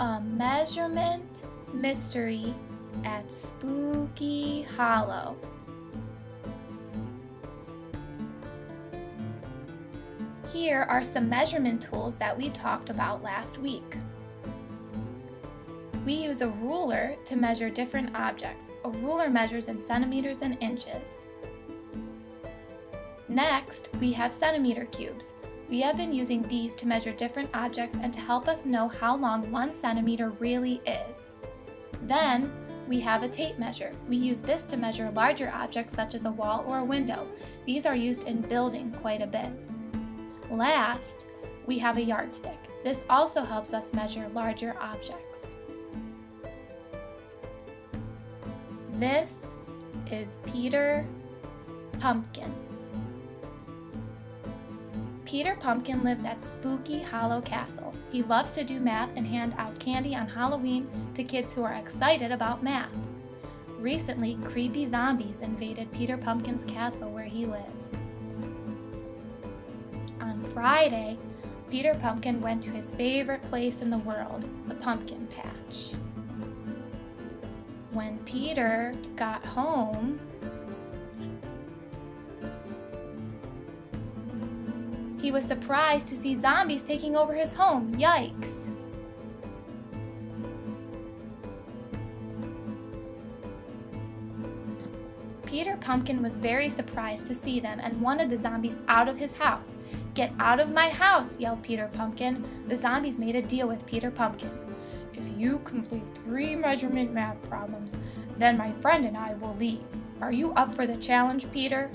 a measurement mystery at Spooky Hollow. Here are some measurement tools that we talked about last week. We use a ruler to measure different objects. A ruler measures in centimeters and inches. Next, we have centimeter cubes. We have been using these to measure different objects and to help us know how long 1 centimeter really is. Then, we have a tape measure. We use this to measure larger objects such as a wall or a window. These are used in building quite a bit. Last, we have a yardstick. This also helps us measure larger objects. This is Peter Pumpkin. Peter Pumpkin lives at Spooky Hollow Castle. He loves to do math and hand out candy on Halloween to kids who are excited about math. Recently, creepy zombies invaded Peter Pumpkin's castle where he lives. On Friday, Peter Pumpkin went to his favorite place in the world, the pumpkin patch. When Peter got home, he was surprised to see zombies taking over his home. Yikes! Peter Pumpkin was very surprised to see them and wanted the zombies out of his house. "Get out of my house!" yelled Peter Pumpkin. The zombies made a deal with Peter Pumpkin. "If you complete 3 measurement math problems, then my friend and I will leave. Are you up for the challenge, Peter?"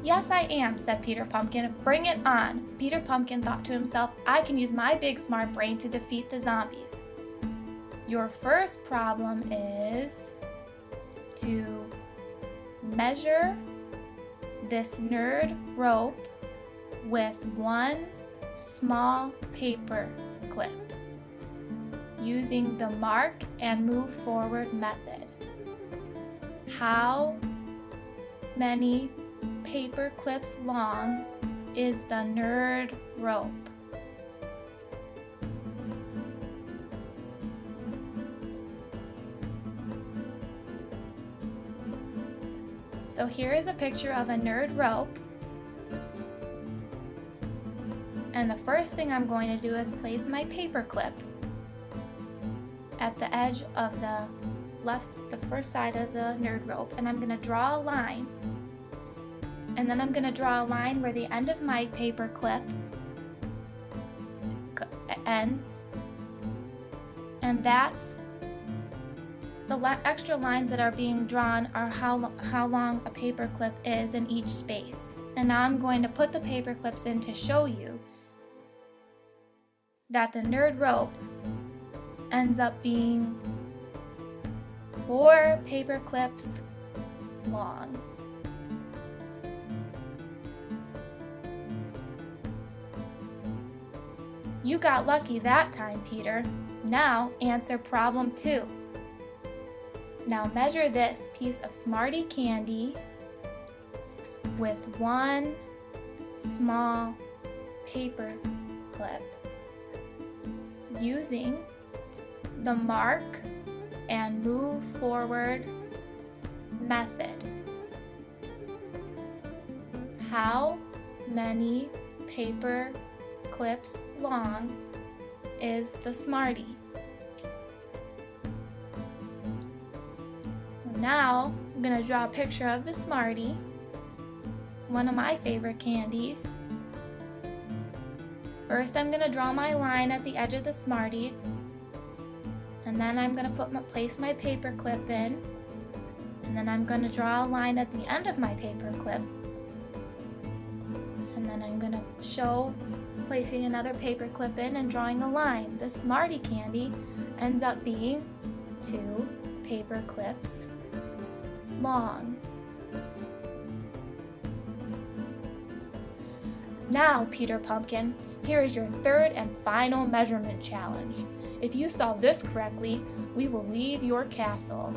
"Yes, I am," said Peter Pumpkin. "Bring it on." Peter Pumpkin thought to himself, "I can use my big smart brain to defeat the zombies." Your first problem is to measure this nerd rope with 1 small paper clip using the mark and move forward method. How many paper clips long is the nerd rope? So here is a picture of a nerd rope. And the first thing I'm going to do is place my paper clip at the edge of the first side of the nerd rope, and I'm going to draw a line. And then I'm going to draw a line where the end of my paper clip ends. And that's the extra lines that are being drawn are how long a paper clip is in each space. And now I'm going to put the paper clips in to show you that the nerd rope ends up being 4 paper clips long. You got lucky that time, Peter. Now answer problem 2. Now measure this piece of Smarty candy with 1 small paper clip using the mark and move forward method. How many paper clips long is the Smarty? Now I'm going to draw a picture of the Smarty, one of my favorite candies. First I'm going to draw my line at the edge of the Smarty, and then I'm going to place my paper clip in, and then I'm going to draw a line at the end of my paper clip, and then I'm going to show placing another paper clip in and drawing a line. The Smarty candy ends up being 2 paper clips long. Now, Peter Pumpkin, here is your 3rd and final measurement challenge. If you solve this correctly, we will leave your castle.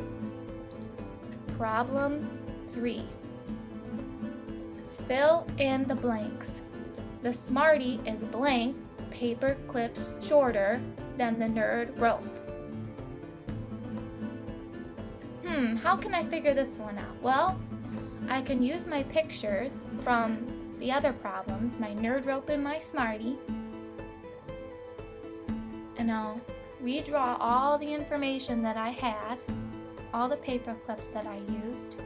Problem 3. Fill in the blanks. The Smarty is blank, paper clips shorter than the nerd rope? How can I figure this one out? Well, I can use my pictures from the other problems, my nerd rope and my Smarty, and I'll redraw all the information that I had, all the paper clips that I used.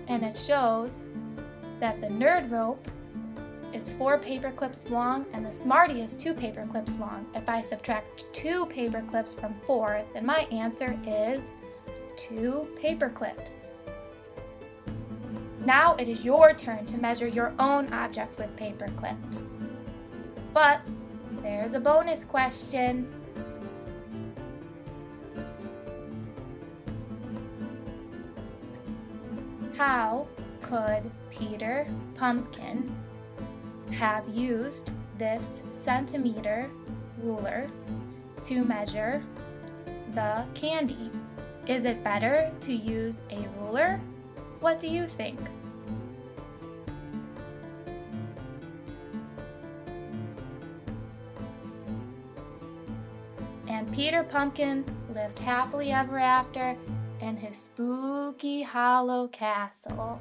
And it shows that the nerd rope is 4 paper clips long and the Smarty is 2 paper clips long. If I subtract 2 paper clips from 4, then my answer is 2 paper clips. Now it is your turn to measure your own objects with paper clips. But there's a bonus question. How could Peter Pumpkin have used this centimeter ruler to measure the candy? Is it better to use a ruler? What do you think? And Peter Pumpkin lived happily ever after in his spooky hollow castle.